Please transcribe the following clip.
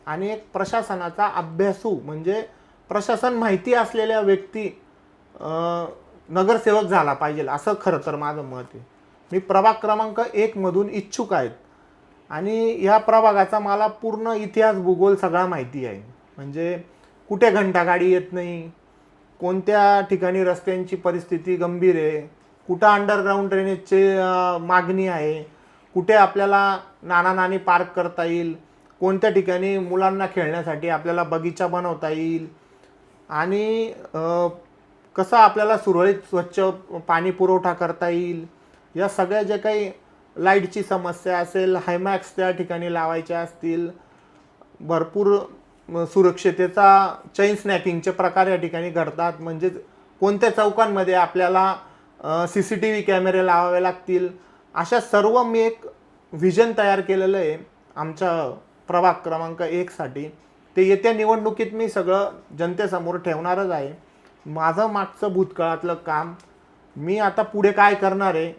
आणि एक प्रशासनाचा अभ्यासू म्हणजे प्रशासन माहिती असलेल्या व्यक्ती नगरसेवक झाला पाहिजे, असं खरं तर माझं मत आहे. मी प्रभाग क्रमांक 1 मधून इच्छुक आहेत आणि या प्रभागाचा मला पूर्ण इतिहास भूगोल सगळा माहिती आहे. म्हणजे कुठे घंटागाडी येत नाही, कोणत्या ठिकाणी रस्त्यांची परिस्थिती गंभीर आहे, कुठं अंडरग्राऊंड ड्रेनेजची मागणी आहे, कुठे आपल्याला नाना नानी पार्क करता येईल, कोणत्या ठिकाणी मुलांना खेळण्यासाठी आपल्याला बगीचा बनवता येईल आणि कसं आपल्याला सुरळीत स्वच्छ पाणी पुरवठा करता येईल, या सगळ्या जे काही लाईटची समस्या असेल, हायमॅक्स त्या ठिकाणी लावायच्या असतील, भरपूर सुरक्षतेचा चैन स्नॅकिंगचे प्रकार या ठिकाणी घडतात. म्हणजे कोणत्या चौकांमध्ये आपल्याला CCTV कॅमेरे लावावे लागतील, अशा सर्व मी एक व्हिजन तयार केलेलं आहे आमच्या प्रभाग क्रमांक 1 साठी. ते येत्या निवडणुकीत मी सगळं जनतेसमोर ठेवणारच आहे. माझं मागचं भूतकाळातलं काम, मी आता पुढे काय करणार आहे